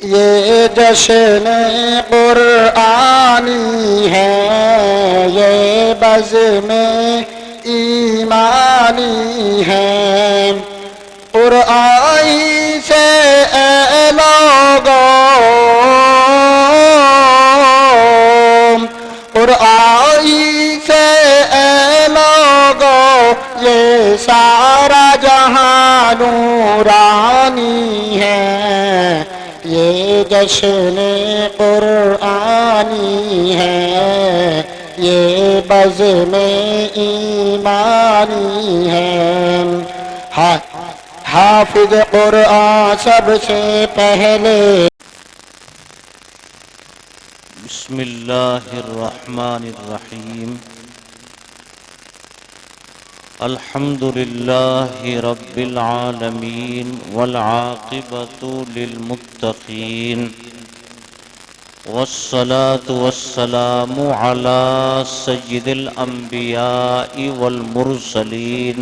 یہ جشن قرآنی ہے، یہ بزم ایمانی ہے۔ قرآن سے اے لوگوں، قرآن سے اے لوگوں، یہ سارا جہاں نورانی ہے۔ یہ جشن قرآنی ہے، یہ بزم ایمانی ہے۔ حافظ قرآن سب سے پہلے۔ بسم اللہ الرحمن الرحیم۔ الحمد للہ رب العالمین والعاقبۃ للمتقین، والصلاة والسلام علی سید الانبیاء والمرسلین،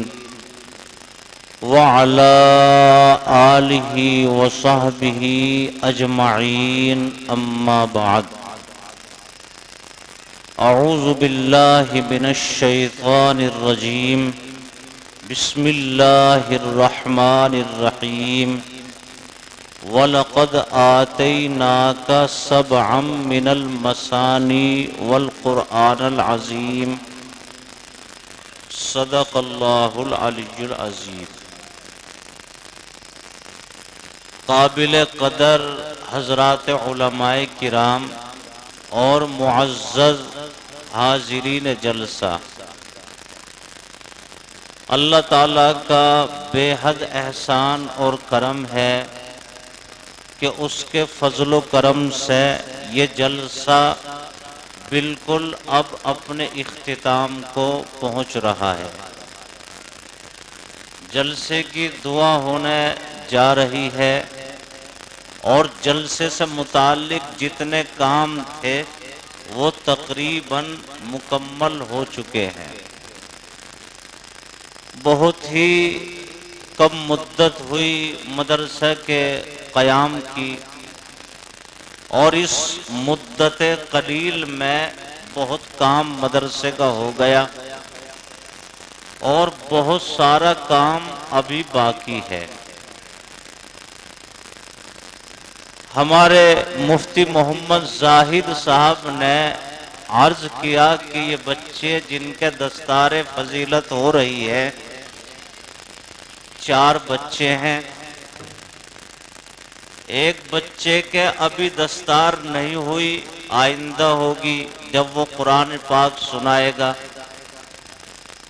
وعلی آلہ وصحبہ اجمعین، اما بعد۔ اعوذ باللہ من الشیطان الرجیم، بسم اللہ الرحمن الرحیم۔ وَلَقَدْ آتَيْنَاكَ سَبْعًا مِّنَ الْمَثَانِي وَالْقُرْآنَ الْعَظِيمِ۔ صدق اللہ العلی العظیم۔ قابل قدر حضرات علماء کرام اور معزز حاضرین جلسہ، اللہ تعالیٰ کا بے حد احسان اور کرم ہے کہ اس کے فضل و کرم سے یہ جلسہ بالکل اب اپنے اختتام کو پہنچ رہا ہے۔ جلسے کی دعا ہونے جا رہی ہے اور جلسے سے متعلق جتنے کام تھے وہ تقریباً مکمل ہو چکے ہیں۔ بہت ہی کم مدت ہوئی مدرسہ کے قیام کی، اور اس مدت قلیل میں بہت کام مدرسے کا ہو گیا اور بہت سارا کام ابھی باقی ہے۔ ہمارے مفتی محمد زاہد صاحب نے عرض کیا کہ یہ بچے جن کے دستار فضیلت ہو رہی ہے، 4 بچے ہیں۔ ایک بچے کے ابھی دستار نہیں ہوئی، آئندہ ہوگی جب وہ قرآن پاک سنائے گا،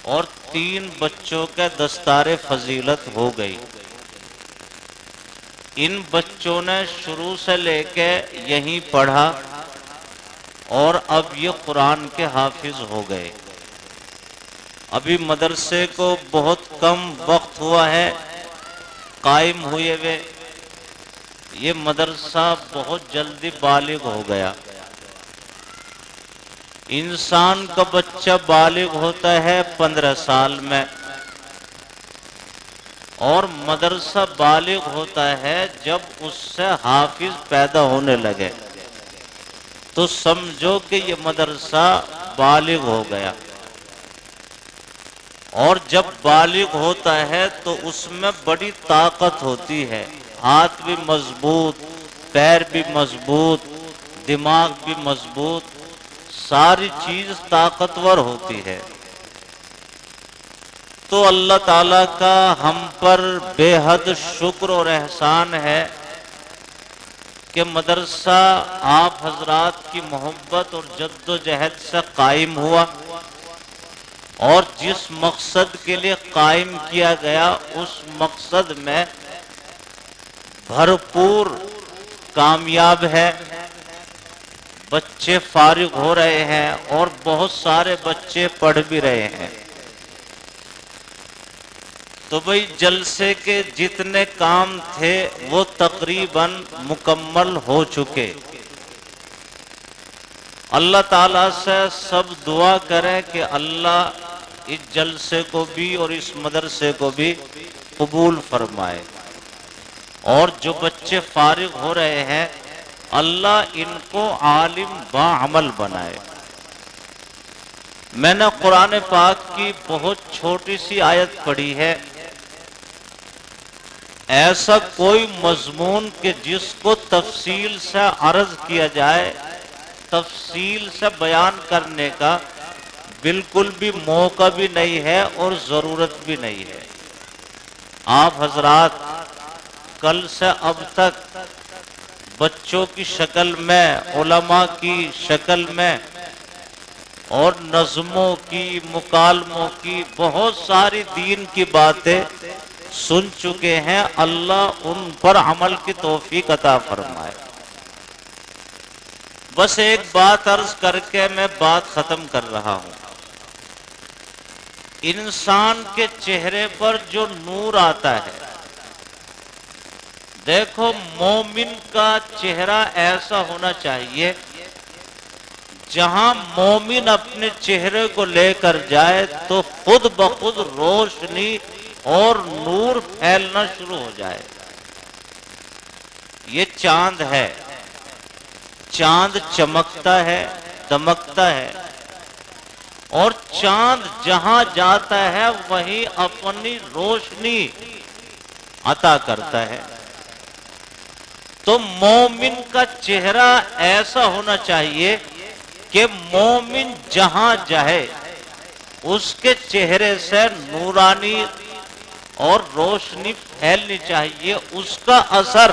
اور 3 بچوں کے دستار فضیلت ہو گئی۔ ان بچوں نے شروع سے لے کے یہیں پڑھا اور اب یہ قرآن کے حافظ ہو گئے۔ ابھی مدرسے کو بہت کم وقت ہوا ہے قائم ہوئے ہوئے، یہ مدرسہ بہت جلدی بالغ ہو گیا۔ انسان کا بچہ بالغ ہوتا ہے 15 سال میں، اور مدرسہ بالغ ہوتا ہے جب اس سے حافظ پیدا ہونے لگے، تو سمجھو کہ یہ مدرسہ بالغ ہو گیا۔ اور جب بالغ ہوتا ہے تو اس میں بڑی طاقت ہوتی ہے، ہاتھ بھی مضبوط، پیر بھی مضبوط، دماغ بھی مضبوط، ساری چیز طاقتور ہوتی ہے۔ تو اللہ تعالیٰ کا ہم پر بے حد شکر اور احسان ہے کہ مدرسہ آپ حضرات کی محبت اور جد و جہد سے قائم ہوا، اور جس مقصد کے لیے قائم کیا گیا اس مقصد میں بھرپور کامیاب ہے۔ بچے فارغ ہو رہے ہیں اور بہت سارے بچے پڑھ بھی رہے ہیں۔ تو بھئی جلسے کے جتنے کام تھے وہ تقریباً مکمل ہو چکے۔ اللہ تعالیٰ سے سب دعا کریں کہ اللہ اس جلسے کو بھی اور اس مدرسے کو بھی قبول فرمائے، اور جو بچے فارغ ہو رہے ہیں اللہ ان کو عالم باعمل بنائے۔ میں نے قرآن پاک کی بہت چھوٹی سی آیت پڑھی ہے، ایسا کوئی مضمون کہ جس کو تفصیل سے عرض کیا جائے، تفصیل سے بیان کرنے کا بالکل بھی موقع بھی نہیں ہے اور ضرورت بھی نہیں ہے۔ آپ حضرات کل سے اب تک بچوں کی شکل میں، علماء کی شکل میں اور نظموں کی، مکالموں کی بہت ساری دین کی باتیں سن چکے ہیں۔ اللہ ان پر عمل کی توفیق عطا فرمائے۔ بس ایک بات عرض کر کے میں بات ختم کر رہا ہوں۔ انسان کے چہرے پر جو نور آتا ہے، دیکھو مومن کا چہرہ ایسا ہونا چاہیے جہاں مومن اپنے چہرے کو لے کر جائے تو خود بخود روشنی اور نور پھیلنا شروع ہو جائے۔ یہ چاند ہے، چاند چمکتا ہے، دمکتا ہے، اور چاند جہاں جاتا ہے وہیں اپنی روشنی عطا کرتا ہے۔ تو مومن کا چہرہ ایسا ہونا چاہیے کہ مومن جہاں جائے اس کے چہرے سے نورانی اور روشنی پھیلنی چاہیے۔ اس کا اثر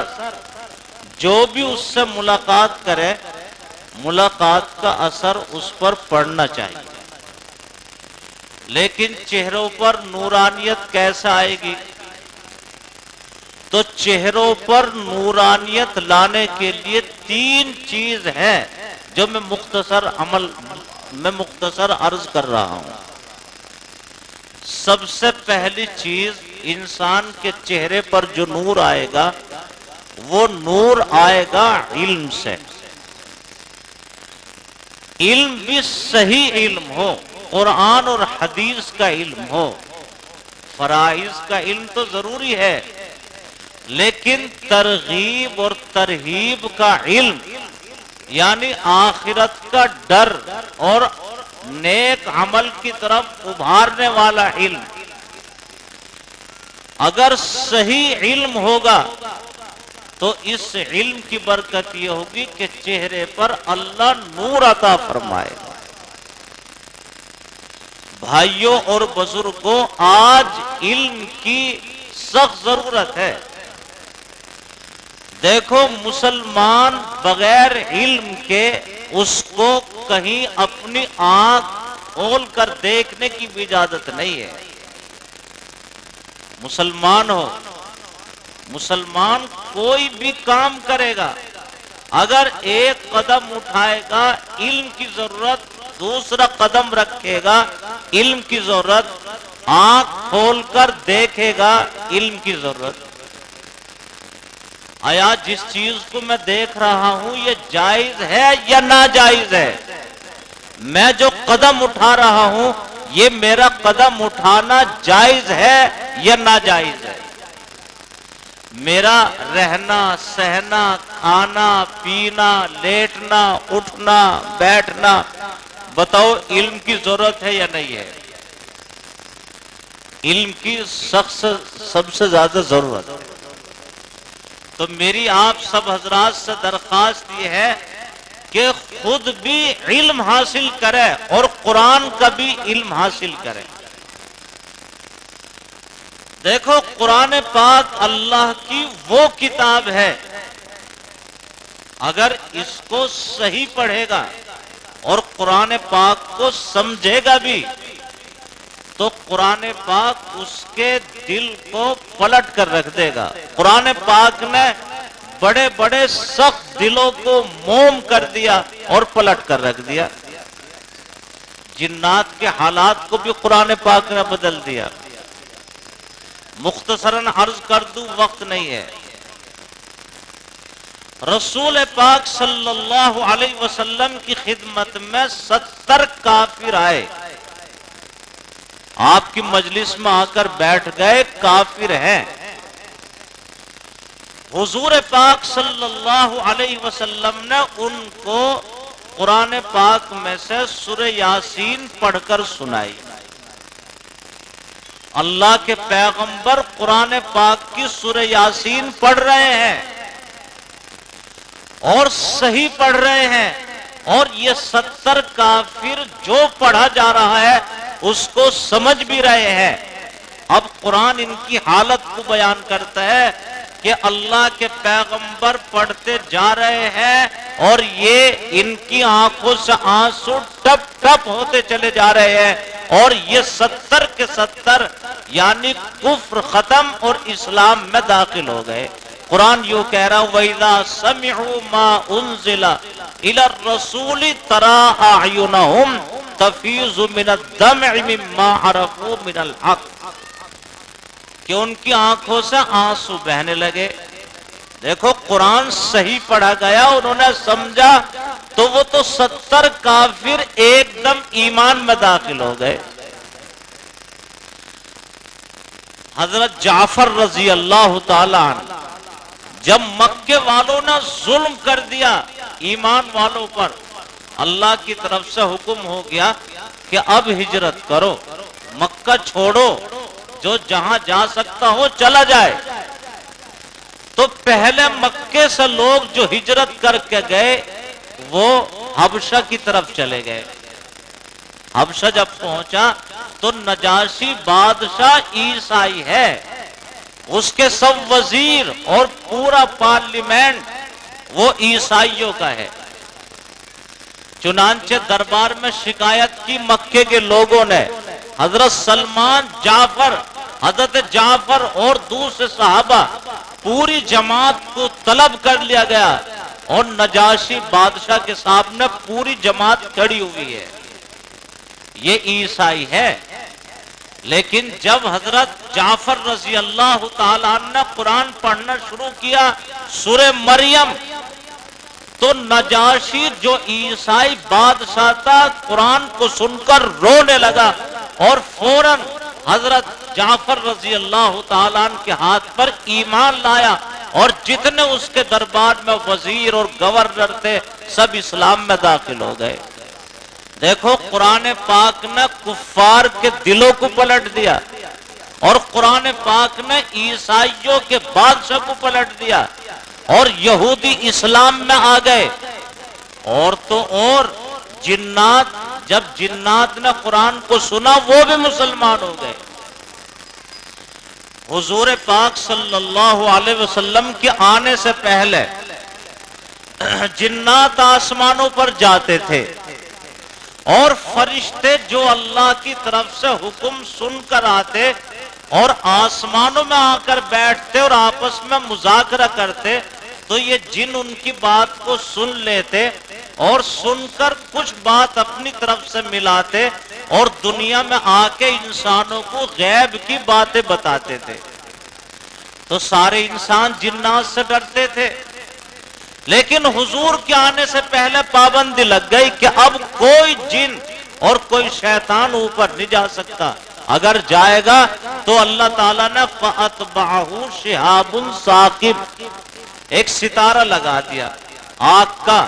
جو بھی اس سے ملاقات کرے، ملاقات کا اثر اس پر پڑنا چاہیے۔ لیکن چہروں پر نورانیت کیسے آئے گی؟ تو چہروں پر نورانیت لانے کے لیے تین چیز ہیں جو میں مختصر عرض کر رہا ہوں۔ سب سے پہلی چیز، انسان کے چہرے پر جو نور آئے گا وہ نور آئے گا علم سے۔ علم بھی صحیح علم ہو، قرآن اور حدیث کا علم ہو۔ فرائض کا علم تو ضروری ہے، لیکن ترغیب اور ترہیب کا علم، یعنی آخرت کا ڈر اور نیک عمل کی طرف ابھارنے والا علم، اگر صحیح علم ہوگا تو اس علم کی برکت یہ ہوگی کہ چہرے پر اللہ نور عطا فرمائے گا۔ بھائیوں اور بزرگوں، آج علم کی سخت ضرورت ہے۔ دیکھو مسلمان بغیر علم کے اس کو کہیں اپنی آنکھ کھول کر دیکھنے کی بھی اجازت نہیں ہے۔ مسلمان ہو، مسلمان کوئی بھی کام کرے گا، اگر ایک قدم اٹھائے گا علم کی ضرورت، دوسرا قدم رکھے گا علم کی ضرورت، آنکھ کھول کر دیکھے گا علم کی ضرورت۔ آیا جس چیز کو میں دیکھ رہا ہوں یہ جائز ہے یا ناجائز ہے؟ میں جو قدم اٹھا رہا ہوں یہ میرا قدم اٹھانا جائز ہے یا ناجائز ہے؟ میرا رہنا، سہنا، کھانا، پینا، لیٹنا، اٹھنا، بیٹھنا، بتاؤ علم کی ضرورت ہے یا نہیں ہے؟ علم کی سب سے زیادہ ضرورت ہے۔ تو میری آپ سب حضرات سے درخواست یہ ہے کہ خود بھی علم حاصل کرے اور قرآن کا بھی علم حاصل کرے۔ دیکھو قرآن پاک اللہ کی وہ کتاب ہے، اگر اس کو صحیح پڑھے گا اور قرآن پاک کو سمجھے گا بھی تو قرآن پاک اس کے دل کو پلٹ کر رکھ دے گا۔ قرآن پاک نے بڑے بڑے سخت دلوں کو موم کر دیا اور پلٹ کر رکھ دیا۔ جنات کے حالات کو بھی قرآن پاک نے بدل دیا۔ مختصراً عرض کر دوں، وقت نہیں ہے۔ رسول پاک صلی اللہ علیہ وسلم کی خدمت میں 70 کافر آئے، آپ کی مجلس میں آ کر بیٹھ گئے، کافر ہیں۔ حضور پاک صلی اللہ علیہ وسلم نے ان کو قرآن پاک میں سے سورہ یاسین پڑھ کر سنائی۔ اللہ کے پیغمبر قرآن پاک کی سورہ یاسین پڑھ رہے ہیں اور صحیح پڑھ رہے ہیں، اور یہ 70 کافر جو پڑھا جا رہا ہے اس کو سمجھ بھی رہے ہیں۔ اب قرآن ان کی حالت کو بیان کرتا ہے کہ اللہ کے پیغمبر پڑھتے جا رہے ہیں اور یہ ان کی آنکھوں سے آنسو ٹپ ٹپ ہوتے چلے جا رہے ہیں، اور یہ 70 کے 70 یعنی کفر ختم اور اسلام میں داخل ہو گئے۔ قرآن یوں کہہ رہا وَإِذَا سَمِعُوا مَا أُنزِلَ إِلَى الرَّسُولِ تَرَىٰ أَعْيُنَهُمْ تَفِيضُ مِنَ الدَّمْعِ مِمَّا عَرَفُوا مِنَ الْحَقِّ، کہ ان کی آنکھوں سے آنسو بہنے لگے۔ دیکھو قرآن صحیح پڑھا گیا، انہوں نے سمجھا تو وہ تو 70 کافر ایک دم ایمان میں داخل ہو گئے۔ حضرت جعفر رضی اللہ تعالی عنہ جب مکے والوں نے ظلم کر دیا ایمان والوں پر، اللہ کی طرف سے حکم ہو گیا کہ اب ہجرت کرو، مکہ چھوڑو، جو جہاں جا سکتا ہو چلا جائے۔ تو پہلے مکے سے لوگ جو ہجرت کر کے گئے وہ حبشہ کی طرف چلے گئے۔ حبشہ جب پہنچا تو نجاشی بادشاہ عیسائی ہے، اس کے سب وزیر اور پورا پارلیمنٹ وہ عیسائیوں کا ہے۔ چنانچہ دربار میں شکایت کی مکے کے لوگوں نے، حضرت سلمان جعفر، حضرت جعفر اور دوسرے صحابہ پوری جماعت کو طلب کر لیا گیا، اور نجاشی بادشاہ کے سامنے پوری جماعت کھڑی ہوئی ہے، یہ عیسائی ہے۔ لیکن جب حضرت جعفر رضی اللہ تعالی عنہ نے قرآن پڑھنا شروع کیا سورہ مریم، تو نجاشی جو عیسائی بادشاہ تھا قرآن کو سن کر رونے لگا، اور فوراً حضرت جعفر رضی اللہ تعالیٰ عنہ کے ہاتھ پر ایمان لایا، اور جتنے اس کے دربار میں وزیر اور گورنر تھے سب اسلام میں داخل ہو گئے۔ دیکھو قرآن پاک نے کفار کے دلوں کو پلٹ دیا، اور قرآن پاک نے عیسائیوں کے بادشاہ کو پلٹ دیا، اور یہودی اسلام میں آ گئے۔ اور تو اور جنات، جب جنات نے قرآن کو سنا وہ بھی مسلمان ہو گئے۔ حضور پاک صلی اللہ علیہ وسلم کے آنے سے پہلے جنات آسمانوں پر جاتے تھے، اور فرشتے جو اللہ کی طرف سے حکم سن کر آتے اور آسمانوں میں آ کر بیٹھتے اور آپس میں مذاکرہ کرتے، تو یہ جن ان کی بات کو سن لیتے اور سن کر کچھ بات اپنی طرف سے ملاتے، اور دنیا میں آ کے انسانوں کو غیب کی باتیں بتاتے تھے۔ تو سارے انسان جنات سے ڈرتے تھے، لیکن حضور کے آنے سے پہلے پابندی لگ گئی کہ اب کوئی جن اور کوئی شیطان اوپر نہیں جا سکتا، اگر جائے گا تو اللہ تعالیٰ نے فَأَتْبَعَهُ شِهَابٌ ثَاقِبٌ، ایک ستارہ لگا دیا آگ کا،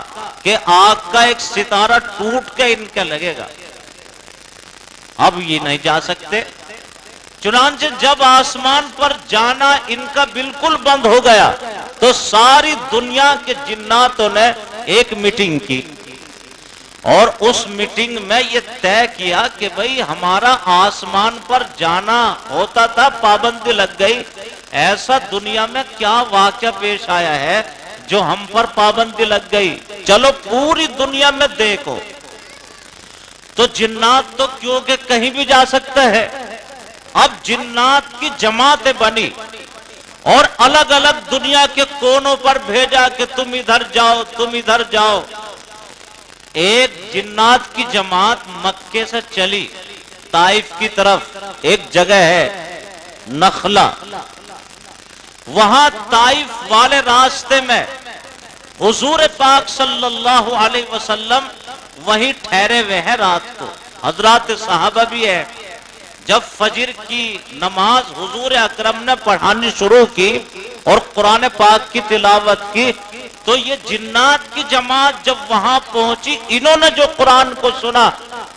کہ آگ کا ایک ستارہ ٹوٹ کے ان کے لگے گا، اب یہ نہیں جا سکتے۔ چنانچہ جب آسمان پر جانا ان کا بالکل بند ہو گیا تو ساری دنیا کے جناتوں نے ایک میٹنگ کی، اور اس میٹنگ میں یہ طے کیا کہ بھئی ہمارا آسمان پر جانا ہوتا تھا، پابندی لگ گئی، ایسا دنیا میں کیا واقعہ پیش آیا ہے جو ہم پر پابندی لگ گئی، چلو پوری دنیا میں دیکھو۔ تو جنات تو کیونکہ کہیں بھی جا سکتا ہے، اب جنات کی جماعتیں بنی اور الگ الگ دنیا کے کونوں پر بھیجا کہ تم ادھر جاؤ، تم ادھر جاؤ۔ ایک جنات کی جماعت مکے سے چلی طائف کی طرف، ایک جگہ ہے نخلا، وہاں طائف والے راستے میں حضور پاک صلی اللہ علیہ وسلم وہیں ٹھہرے ہوئے ہیں رات کو، حضرات صحابہ بھی ہے۔ جب فجر کی نماز حضور اکرم نے پڑھانی شروع کی اور قرآن پاک کی تلاوت کی، تو یہ جنات کی جماعت جب وہاں پہنچی، انہوں نے جو قرآن کو سنا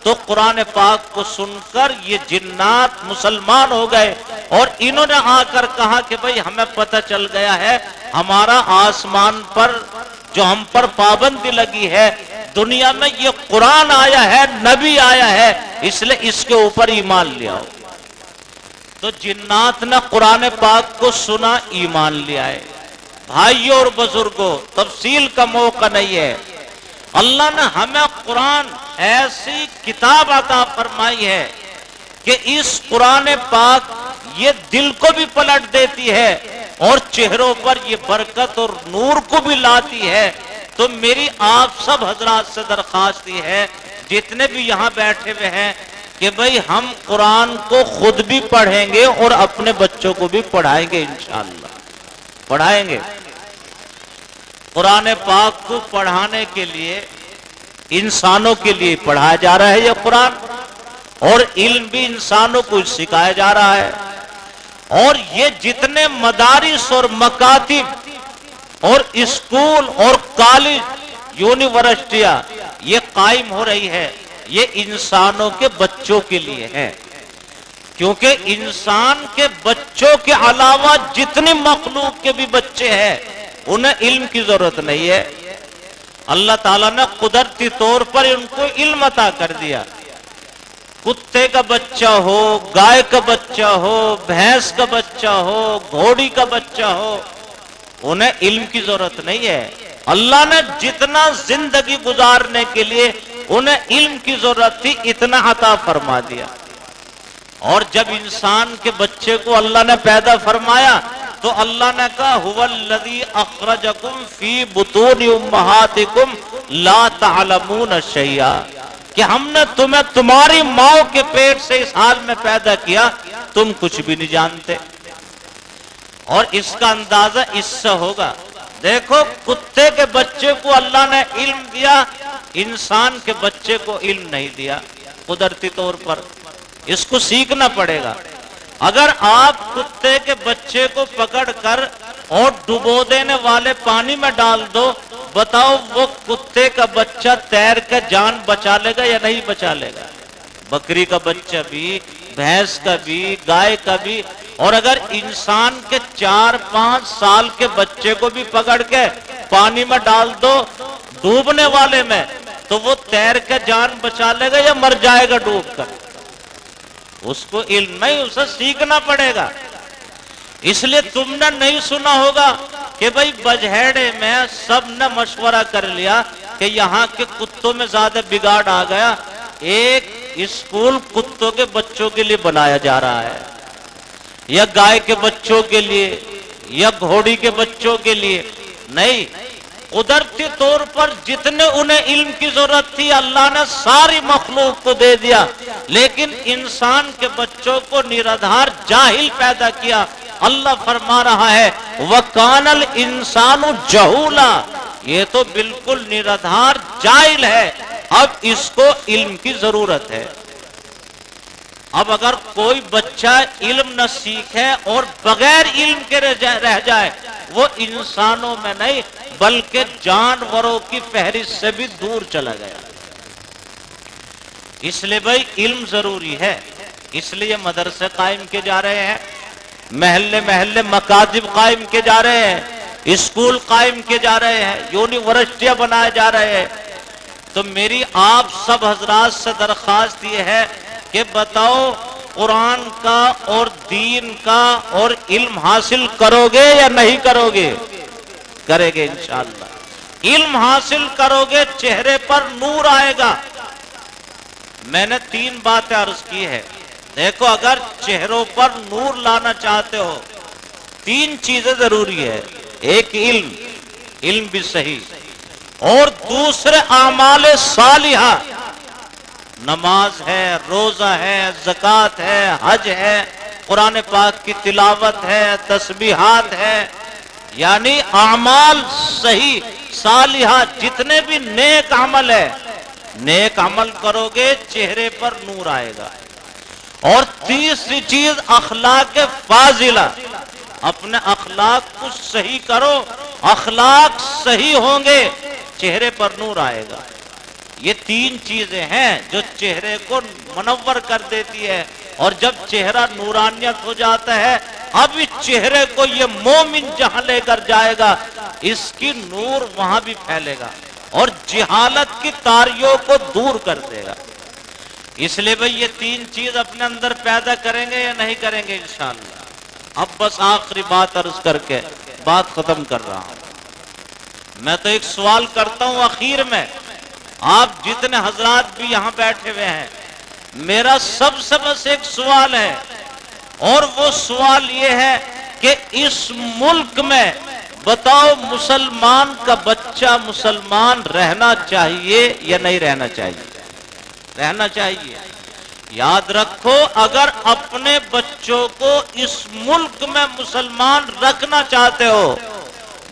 تو قرآن پاک کو سن کر یہ جنات مسلمان ہو گئے، اور انہوں نے آ کر کہا کہ بھئی ہمیں پتہ چل گیا ہے ہمارا آسمان پر جو ہم پر پابندی لگی ہے، دنیا میں یہ قرآن آیا ہے، نبی آیا ہے، اس لیے اس کے اوپر ایمان لے آؤ۔ تو جنات نے قرآن پاک کو سنا، ایمان لے آئے۔ بھائیوں اور بزرگوں، تفصیل کا موقع نہیں ہے، اللہ نے ہمیں قرآن ایسی کتاب عطا فرمائی ہے کہ اس قرآن پاک یہ دل کو بھی پلٹ دیتی ہے اور چہروں پر یہ برکت اور نور کو بھی لاتی ہے۔ تو میری آپ سب حضرات سے درخواست یہ ہے، جتنے بھی یہاں بیٹھے ہوئے ہیں، کہ بھئی ہم قرآن کو خود بھی پڑھیں گے اور اپنے بچوں کو بھی پڑھائیں گے، انشاءاللہ پڑھائیں گے۔ قرآن پاک کو پڑھانے کے لیے انسانوں کے لیے پڑھایا جا رہا ہے یہ قرآن، اور علم بھی انسانوں کو سکھایا جا رہا ہے، اور یہ جتنے مدارس اور مکاتب اور اسکول اور کالج یونیورسٹیاں یہ قائم ہو رہی ہے، یہ انسانوں کے بچوں کے لیے ہے، کیونکہ انسان کے بچوں کے علاوہ جتنی مخلوق کے بھی بچے ہیں انہیں علم کی ضرورت نہیں ہے۔ اللہ تعالیٰ نے قدرتی طور پر ان کو علم عطا کر دیا۔ کتے کا بچہ ہو، گائے کا بچہ ہو، بھینس کا بچہ ہو، گھوڑی کا بچہ ہو، انہیں علم کی ضرورت نہیں ہے۔ اللہ نے جتنا زندگی گزارنے کے لیے انہیں علم کی ضرورت تھی اتنا عطا فرما دیا۔ اور جب انسان کے بچے کو اللہ نے پیدا فرمایا تو اللہ نے کہا هو الذی اخرجکم فی بطون امہاتکم لا تعلمون شیئا، کہ ہم نے تمہیں تمہاری ماں کے پیٹ سے اس حال میں پیدا کیا تم کچھ بھی نہیں جانتے۔ اور اس کا اندازہ اس سے ہوگا، دیکھو کتے کے بچے کو اللہ نے علم دیا، انسان کے بچے کو علم نہیں دیا قدرتی طور پر، اس کو سیکھنا پڑے گا۔ اگر آپ کتے کے بچے کو پکڑ کر اور ڈبو دینے والے پانی میں ڈال دو، بتاؤ وہ کتے کا بچہ تیر کے جان بچا لے گا یا نہیں بچا لے گا؟ بکری کا بچہ بھی، بھینس کا بھی، گائے کا بھی، اور اگر انسان کے 4-5 سال کے بچے کو بھی پکڑ کے پانی میں ڈال دو ڈوبنے والے میں، تو وہ تیر کے جان بچا لے گا یا مر جائے گا ڈوب کر؟ اس کو علم نہیں، اسے سیکھنا پڑے گا۔ اس لیے تم نے نہیں سنا ہوگا کہ بھئی بجہیڑے میں سب نے مشورہ کر لیا کہ یہاں کے کتوں میں زیادہ بگاڑ آ گیا، ایک اسکول کتوں کے بچوں کے لیے بنایا جا رہا ہے، یا گائے کے بچوں کے لیے یا گھوڑی کے بچوں کے لیے نہیں۔ قدرتی طور پر جتنے انہیں علم کی ضرورت تھی اللہ نے ساری مخلوق کو دے دیا، لیکن انسان کے بچوں کو نرادھار جاہل پیدا کیا۔ اللہ فرما رہا ہے وَكَانَ الْإِنسَانُ جَهُولًا، یہ تو بالکل نرادھار جاہل ہے، اب اس کو علم کی ضرورت ہے۔ اب اگر کوئی بچہ علم نہ سیکھے اور بغیر علم کے رہ جائے، وہ انسانوں میں نہیں بلکہ جانوروں کی فہرست سے بھی دور چلا گیا۔ اس لیے بھائی علم ضروری ہے، اس لیے مدرسے قائم کیے جا رہے ہیں، محلے محلے مکاتب قائم کیے جا رہے ہیں، اسکول قائم کیے جا رہے ہیں، یونیورسٹیاں بنائے جا رہے ہیں۔ تو میری آپ سب حضرات سے درخواست یہ ہے کہ بتاؤ قرآن کا اور دین کا اور علم حاصل کرو گے یا نہیں کرو گے؟ کرے گے انشاءاللہ۔ علم حاصل کرو گے چہرے پر نور آئے گا۔ میں نے 3 باتیں عرض کی ہے، دیکھو اگر چہروں پر نور لانا چاہتے ہو 3 چیزیں ضروری ہے، ایک علم بھی صحیح، اور دوسرے اعمال صالحہ، نماز ہے، روزہ ہے، زکوٰۃ ہے، حج ہے، قرآن پاک کی تلاوت ہے، تسبیحات ہے، یعنی اعمال صحیح صالحہ، جتنے بھی نیک عمل ہے، نیک عمل کرو گے چہرے پر نور آئے گا۔ اور تیسری چیز اخلاق فاضلہ، اپنے اخلاق کو صحیح کرو، اخلاق صحیح ہوں گے چہرے پر نور آئے گا۔ یہ تین چیزیں ہیں جو چہرے کو منور کر دیتی ہے، اور جب چہرہ نورانیت ہو جاتا ہے اب اس چہرے کو یہ مومن جہاں لے کر جائے گا اس کی نور وہاں بھی پھیلے گا اور جہالت کی تاریوں کو دور کر دے گا۔ اس لیے بھئی یہ تین چیز اپنے اندر پیدا کریں گے یا نہیں کریں گے انشاءاللہ۔ اب بس آخری بات عرض کر کے بات ختم کر رہا ہوں۔ میں تو ایک سوال کرتا ہوں آخر میں، آپ جتنے حضرات بھی یہاں بیٹھے ہوئے ہیں، میرا سب سے بس ایک سوال ہے، اور وہ سوال یہ ہے کہ اس ملک میں بتاؤ مسلمان کا بچہ مسلمان رہنا چاہیے یا نہیں رہنا چاہیے؟ رہنا چاہیے۔ یاد رکھو اگر اپنے بچوں کو اس ملک میں مسلمان رکھنا چاہتے ہو،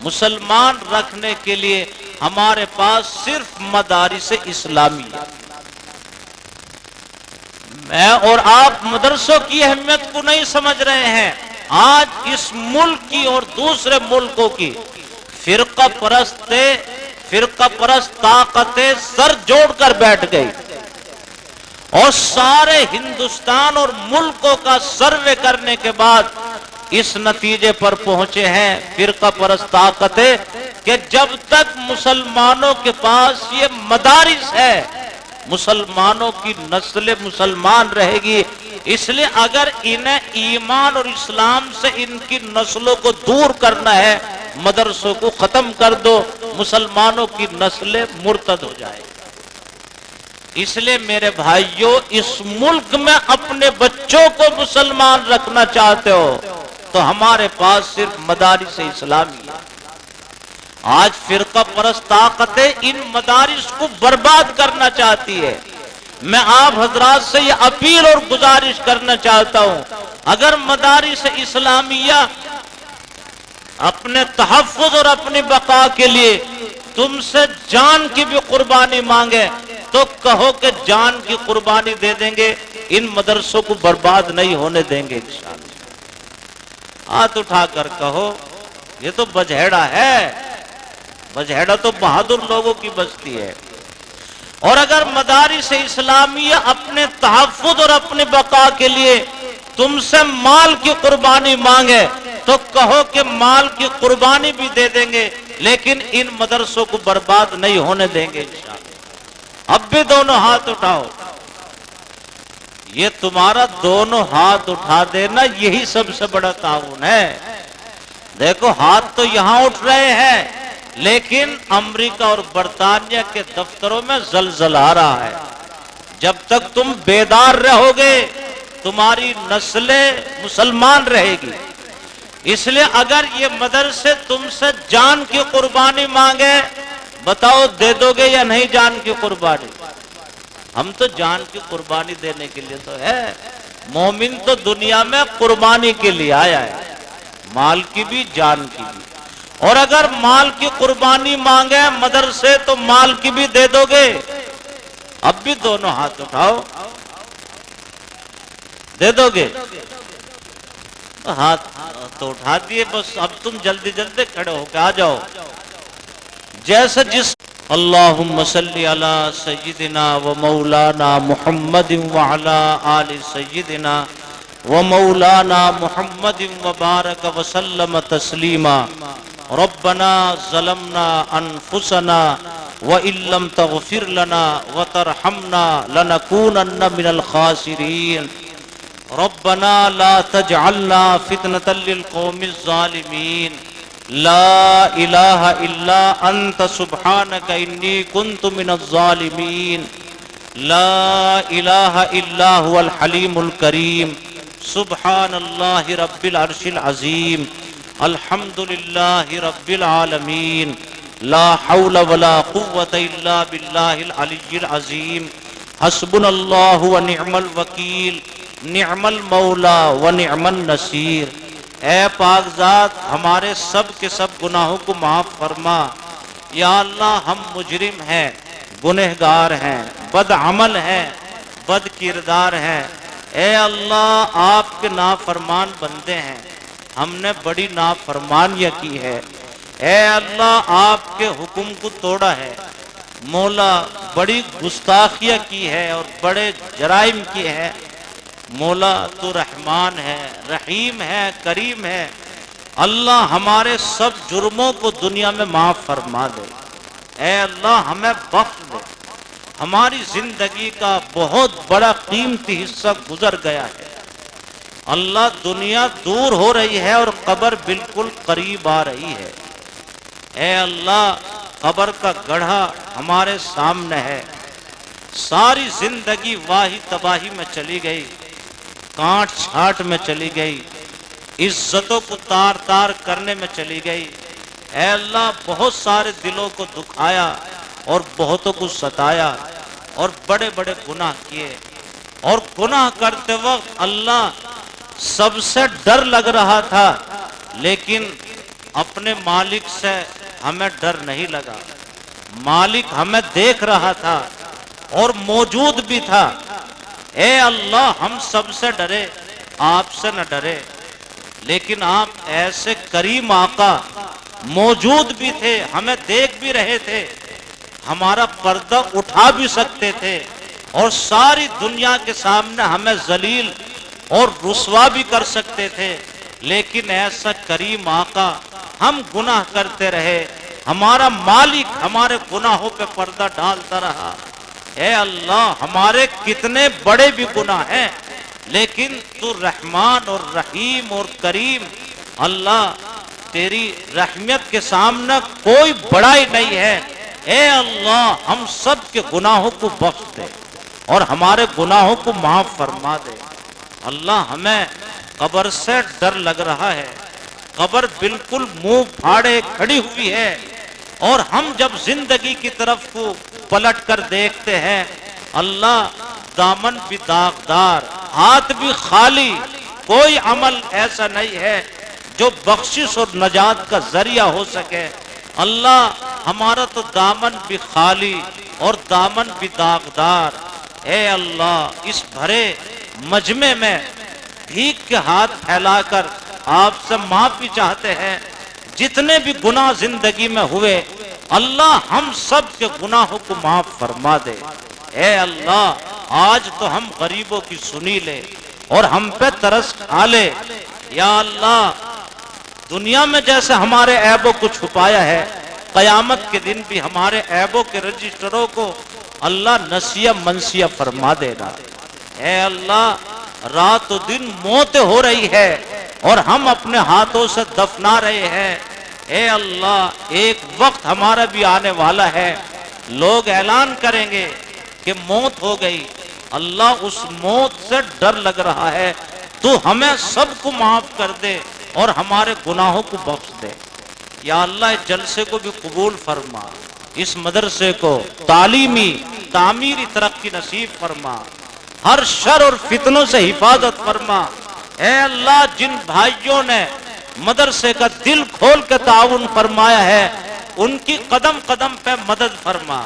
مسلمان رکھنے کے لیے ہمارے پاس صرف مدارس اسلامی ہے۔ میں اور آپ مدرسوں کی اہمیت کو نہیں سمجھ رہے ہیں۔ آج اس ملک کی اور دوسرے ملکوں کی فرقہ پرست طاقتیں سر جوڑ کر بیٹھ گئی اور سارے ہندوستان اور ملکوں کا سروے کرنے کے بعد اس نتیجے پر پہنچے ہیں فرقہ پرست طاقتیں کہ جب تک مسلمانوں کے پاس یہ مدارس ہے مسلمانوں کی نسل مسلمان رہے گی۔ اس لیے اگر انہیں ایمان اور اسلام سے ان کی نسلوں کو دور کرنا ہے مدرسوں کو ختم کر دو، مسلمانوں کی نسل مرتد ہو جائے۔ اس لیے میرے بھائیوں اس ملک میں اپنے بچوں کو مسلمان رکھنا چاہتے ہو تو ہمارے پاس صرف مدارس اسلامی ہے۔ آج فرقہ پرست طاقتیں ان مدارس کو برباد کرنا چاہتی ہے۔ میں آپ حضرات سے یہ اپیل اور گزارش کرنا چاہتا ہوں، اگر مدارس اسلامیہ اپنے تحفظ اور اپنی بقا کے لیے تم سے جان کی بھی قربانی مانگے تو کہو کہ جان کی قربانی دے دیں گے، ان مدرسوں کو برباد نہیں ہونے دیں گے انشاءاللہ۔ ہاتھ اٹھا کر کہو، یہ تو بجھیڑا ہے، بجھیڑا تو بہادر لوگوں کی بستی ہے۔ اور اگر مدارس اسلامیہ اپنے تحفظ اور اپنی بقا کے لیے تم سے مال کی قربانی مانگے تو کہو کہ مال کی قربانی بھی دے دیں گے لیکن ان مدرسوں کو برباد نہیں ہونے دیں گے انشاءاللہ۔ اب بھی دونوں ہاتھ اٹھاؤ، یہ تمہارا دونوں ہاتھ اٹھا دینا یہی سب سے بڑا تعاون ہے۔ دیکھو ہاتھ تو یہاں اٹھ رہے ہیں لیکن امریکہ اور برطانیہ کے دفتروں میں زلزلہ آ رہا ہے۔ جب تک تم بیدار رہو گے تمہاری نسل مسلمان رہے گی۔ اس لیے اگر یہ مدرسے تم سے جان کی قربانی مانگے بتاؤ دے دو گے یا نہیں جان کی قربانی؟ ہم تو جان کی قربانی دینے کے لیے تو ہے۔ مومن تو دنیا میں قربانی کے لیے آیا ہے، مال کی بھی جان کی بھی۔ اور اگر مال کی قربانی مانگے مدرسے تو مال کی بھی دے دو گے؟ اب بھی دونوں ہاتھ اٹھاؤ، دے دو گے؟ ہاتھ تو اٹھا دیے، بس اب تم جلدی جلدی کھڑے ہو کے آ جاؤ۔ جیسے جس اللہم صلی علی سیدنا و مولانا محمد وعلا آل سیدنا و مولانا محمد وبارک وسلم تسلیما۔ ربنا ظلمنا انفسنا وان لم تغفر لنا وترحمنا لنكونن من الخاسرین۔ ربنا لا تجعلنا فتنة للقوم الظالمین۔ لا الہ الا انت سبحانک انی کنت من الظالمین۔ لا الہ الا هو الحلیم الکریم۔ سبحان اللہ رب العرش العظیم۔ الحمدللہ رب العالمین۔ لا حول ولا قوة الا باللہ العلی العظیم۔ حسبنا اللہ ونعم الوکیل، نعم المولا ونعم النصیر۔ اے پاک ذات ہمارے سب کے سب گناہوں کو معاف فرما۔ یا اللہ ہم مجرم ہیں، گنہگار ہیں، بد عمل ہیں، بد کردار ہیں۔ اے اللہ آپ کے نافرمان بندے ہیں، ہم نے بڑی نافرمانیاں کی ہے، اے اللہ آپ کے حکم کو توڑا ہے، مولا بڑی گستاخیاں کی ہے اور بڑے جرائم کی ہے، مولا تو رحمان ہے، رحیم ہے، کریم ہے، اللہ ہمارے سب جرموں کو دنیا میں معاف فرما دے، اے اللہ ہمیں بخش دے، ہماری زندگی کا بہت بڑا قیمتی حصہ گزر گیا ہے، اللہ دنیا دور ہو رہی ہے اور قبر بالکل قریب آ رہی ہے، اے اللہ قبر کا گڑھا ہمارے سامنے ہے، ساری زندگی واہی تباہی میں چلی گئی، کانٹ چھانٹ میں چلی گئی، عزتوں کو تار تار کرنے میں چلی گئی، اے اللہ بہت سارے دلوں کو دکھایا اور بہتوں کو ستایا اور بڑے بڑے گناہ کیے، اور گناہ کرتے وقت اللہ سب سے ڈر لگ رہا تھا، لیکن اپنے مالک سے ہمیں ڈر نہیں لگا، مالک ہمیں دیکھ رہا تھا اور موجود بھی تھا، اے اللہ ہم سب سے ڈرے، آپ سے نہ ڈرے، لیکن آپ ایسے کریم آقا موجود بھی تھے، ہمیں دیکھ بھی رہے تھے، ہمارا پردہ اٹھا بھی سکتے تھے اور ساری دنیا کے سامنے ہمیں ذلیل اور رسوا بھی کر سکتے تھے، لیکن ایسا کریم آقا ہم گناہ کرتے رہے، ہمارا مالک ہمارے گناہوں پہ پردہ ڈالتا رہا، اے اللہ ہمارے کتنے بڑے بھی گناہ ہیں، لیکن تو رحمان اور رحیم اور کریم، اللہ تیری رحمت کے سامنے کوئی بڑائی نہیں ہے، اے اللہ ہم سب کے گناہوں کو بخش دے اور ہمارے گناہوں کو معاف فرما دے، اللہ ہمیں قبر سے ڈر لگ رہا ہے، قبر بالکل منہ پھاڑے کھڑی ہوئی ہے، اور ہم جب زندگی کی طرف کو پلٹ کر دیکھتے ہیں، اللہ دامن بھی داغدار، ہاتھ بھی خالی، کوئی عمل ایسا نہیں ہے جو بخشش اور نجات کا ذریعہ ہو سکے، اللہ ہمارا تو دامن بھی خالی اور دامن بھی داغدار، اے اللہ اس بھرے مجمع میں بھیک کے ہاتھ پھیلا کر آپ سے معافی چاہتے ہیں، جتنے بھی گناہ زندگی میں ہوئے اللہ ہم سب کے گناہوں کو معاف فرما دے، اے اللہ آج تو ہم غریبوں کی سنی لے اور ہم پہ ترس کھا لے، یا اللہ دنیا میں جیسے ہمارے عیبوں کو چھپایا ہے، قیامت کے دن بھی ہمارے عیبوں کے رجسٹروں کو اللہ نسیہ منسیہ فرما دے گا، اے اللہ رات و دن موت ہو رہی ہے اور ہم اپنے ہاتھوں سے دفنا رہے ہیں، اے اللہ ایک وقت ہمارا بھی آنے والا ہے، لوگ اعلان کریں گے کہ موت ہو گئی، اللہ اس موت سے ڈر لگ رہا ہے، تو ہمیں سب کو معاف کر دے اور ہمارے گناہوں کو بخش دے، یا اللہ اس جلسے کو بھی قبول فرما، اس مدرسے کو تعلیمی تعمیری ترقی نصیب فرما، ہر شر اور فتنوں سے حفاظت فرما، اے اللہ جن بھائیوں نے مدرسے کا دل کھول کے تعاون فرمایا ہے ان کی قدم قدم پہ مدد فرما،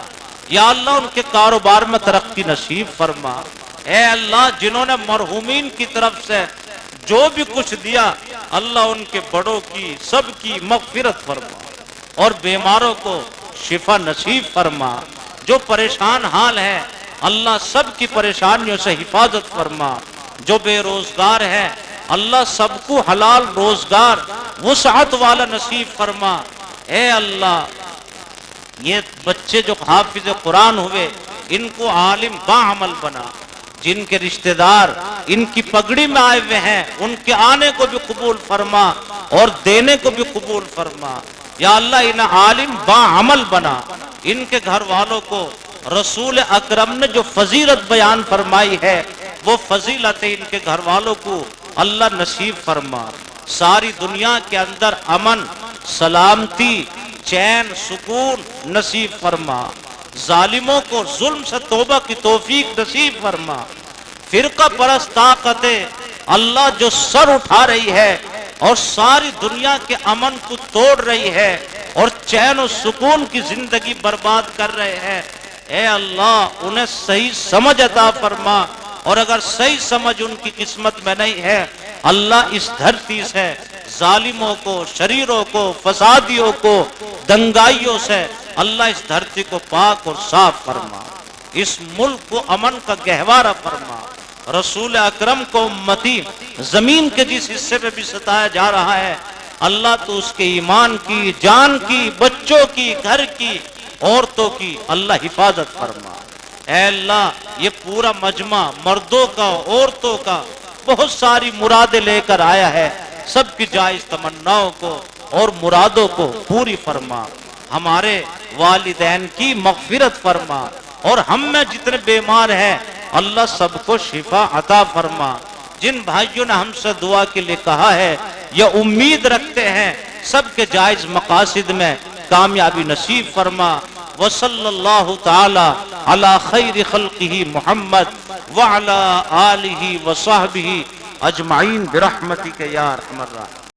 یا اللہ ان کے کاروبار میں ترقی نصیب فرما، اے اللہ جنہوں نے مرحومین کی طرف سے جو بھی کچھ دیا اللہ ان کے بڑوں کی سب کی مغفرت فرما اور بیماروں کو شفا نصیب فرما، جو پریشان حال ہے اللہ سب کی پریشانیوں سے حفاظت فرما، جو بے روزگار ہے اللہ سب کو حلال روزگار وسعت والا نصیب فرما، اے اللہ یہ بچے جو حافظ قرآن ہوئے ان کو عالم باعمل بنا، جن کے رشتہ دار ان کی پگڑی میں آئے ہوئے ہیں ان کے آنے کو بھی قبول فرما اور دینے کو بھی قبول فرما، یا اللہ انہیں عالم باعمل بنا، ان کے گھر والوں کو رسول اکرم نے جو فضیلت بیان فرمائی ہے وہ فضیلت ان کے گھر والوں کو اللہ نصیب فرما، ساری دنیا کے اندر امن سلامتی چین سکون نصیب فرما، ظالموں کو ظلم سے توبہ کی توفیق نصیب فرما، فرقہ پرست طاقتیں اللہ جو سر اٹھا رہی ہے اور ساری دنیا کے امن کو توڑ رہی ہے اور چین و سکون کی زندگی برباد کر رہے ہیں، اے اللہ انہیں صحیح سمجھ عطا فرما، اور اگر صحیح سمجھ ان کی قسمت میں نہیں ہے اللہ اس دھرتی سے ظالموں کو، شریروں کو، فسادیوں کو، دنگائیوں سے اللہ اس دھرتی کو پاک اور صاف فرما، اس ملک کو امن کا گہوارہ فرما، رسول اکرم کو امتی زمین کے جس حصے پہ بھی ستایا جا رہا ہے اللہ تو اس کے ایمان کی، جان کی، بچوں کی، گھر کی، عورتوں کی اللہ حفاظت فرما۔ اے اللہ یہ پورا مجمع مردوں کا، عورتوں کا بہت ساری مرادیں لے کر آیا ہے، سب کی جائز تمناؤں کو اور مرادوں کو پوری فرما، ہمارے والدین کی مغفرت فرما، اور ہم میں جتنے بیمار ہیں اللہ سب کو شفا عطا فرما۔ جن بھائیوں نے ہم سے دعا کے لیے کہا ہے یا امید رکھتے ہیں سب کے جائز مقاصد میں کامیابی نصیب فرما۔ وصلی اللہ تعالی علی خیر خلقہ محمد وعلی آلہ وصحبہ اجمعین برحمتک یا ارحم الراحمین۔